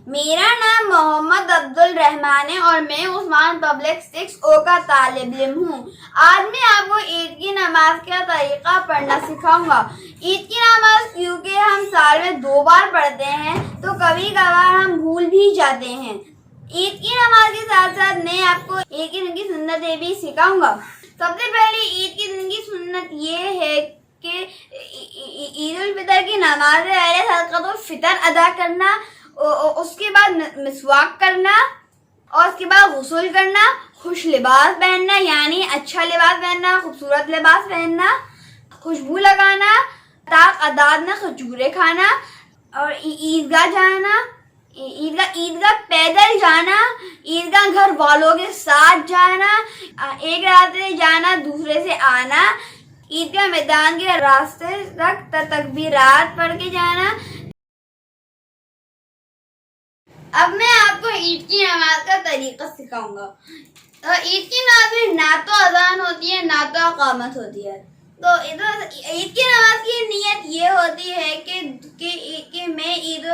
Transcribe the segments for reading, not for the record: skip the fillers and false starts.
मेरा नाम मोहम्मद अब्दुल रहमान है और मैं उस्मान पब्लिक 6O का तालिब इल्म हूँ। आज मैं आपको ईद की नमाज का तरीका पढ़ना सिखाऊंगा। ईद की नमाज क्योंकि हम साल में 2 बार पढ़ते हैं तो कभी कभार हम भूल भी जाते हैं। ईद की नमाज के साथ साथ मैं आपको ईद की दिन की सुन्नतें भी सिखाऊंगा। सबसे पहले ईद की दिन की सुन्नत ये है कि ईद उल फितर की नमाज है सदक़ातुल फितर अदा करना, उसके बाद मिसवाक करना और उसके बाद गुस्ल करना, खुश लिबास पहनना यानी अच्छा लिबास पहनना, खूबसूरत लिबास पहनना, खुशबू लगाना, ताक अदाद में खजूरें खाना और ईदगाह जाना, ईदगाह पैदल जाना, ईदगाह घर वालों के साथ जाना, एक रास्ते जाना दूसरे से आना, ईदगाह मैदान के रास्ते तक तकबीरात पढ़ के जाना। अब मैं आपको ईद की नमाज का तरीका सिखाऊंगा। ईद की नमाज में ना तो अजान होती है ना तो अकामत होती है। तो ईद की नमाज की नियत ये होती है कि मैं ईद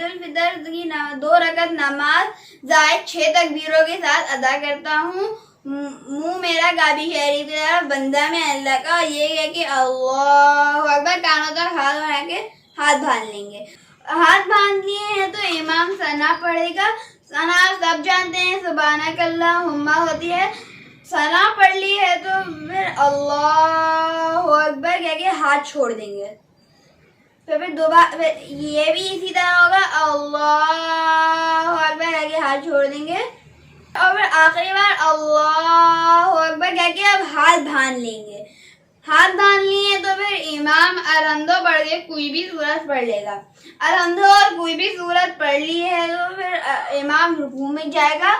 उल फितर की 2 रकत नमाज जायद 6 तकबीरों के साथ अदा करता हूँ। मुंह मेरा काबी शरीफ की तरफ, बंदा में अल्लाह का, ये है कि अल्लाह अकबर, कानों तक हाथ बढ़ा के हाथ बांध लेंगे। हाथ बांध लिए हैं तो इमाम सना पढ़ेगा। सना सब जानते हैं सुभानक अल्लाहुम्मा होती है। सना पढ़ ली है तो फिर अल्लाहु अकबर कह के हाथ छोड़ देंगे। तो फिर दोबारा ये भी इसी तरह होगा, अल्लाहु अकबर कह के हाथ छोड़ देंगे और फिर आखिरी बार अल्लाहु अकबर कह के अब हाथ बांध लेंगे। हाथ बांध लिए तो फिर इमाम अलहम्दो पढ़ के कोई भी सूरत पढ़ लेगा। अलहम्दो और कोई भी सूरत पढ़ ली है तो फिर इमाम रुकू में जाएगा।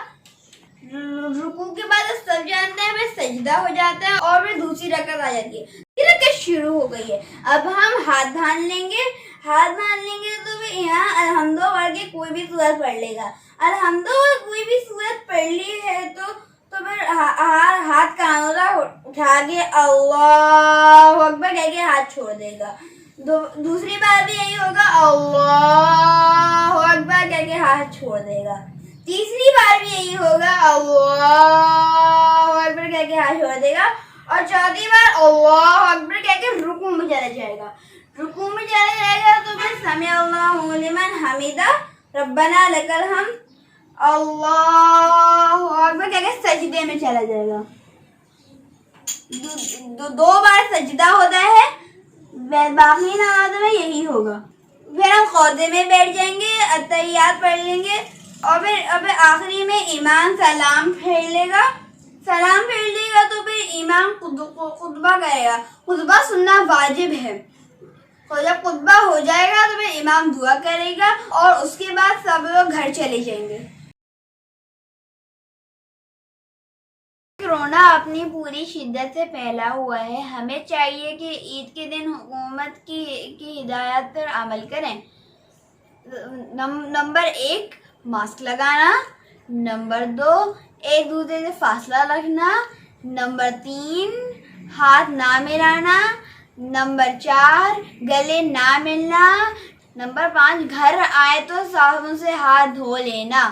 रुकू के बाद सब जानते हैं फिर सजदा हो जाता है और फिर दूसरी रकत आ जाती है। रकत शुरू हो गई है, अब हम हाथ बांध लेंगे। हाथ बांध लेंगे तो फिर यहाँ अलहम्दो पढ़ के कोई भी सूरत पढ़ लेगा। अलहम्दो और कोई भी सूरत पढ़ ली है तो फिर हाथ कानों तक उठा के अल्लाहु अकबर कह के हाथ छोड़ देगा। दूसरी बार भी यही होगा, अल्लाहु अकबर कह के हाथ छोड़ देगा। तीसरी बार भी यही होगा, अल्लाहु अकबर कह के हाथ छोड़ देगा और चौथी बार अल्लाहु अकबर कह के रुकू में चला जाएगा। रुकू में चला जाएगा तो फिर समी अल्लाहु लिमन हमीदा रब्बना लकल हम्द अल्लाहु अकबर कह के सजदे में चला जाएगा। 2 बार सजदा होता है। बाकी नमाज में यही होगा। फिर हम खौदे में बैठ जाएंगे, अत्तहियात पढ़ लेंगे और फिर आखिरी में इमाम सलाम फेर लेगा। सलाम फेर लेगा तो फिर इमाम खुतबा करेगा। खुतबा सुनना वाजिब है। तो जब खुतबा हो जाएगा तो फिर इमाम दुआ करेगा और उसके बाद सब लोग घर चले जाएंगे। कोरोना अपनी पूरी शिद्दत से फैला हुआ है। हमें चाहिए कि ईद के दिन हुकूमत की हिदायत पर अमल करें। नंबर 1 मास्क लगाना, नंबर 2 एक दूसरे से फासला रखना, नंबर 3 हाथ ना मिलाना, नंबर 4 गले ना मिलना, नंबर 5 घर आए तो साबुन से हाथ धो लेना।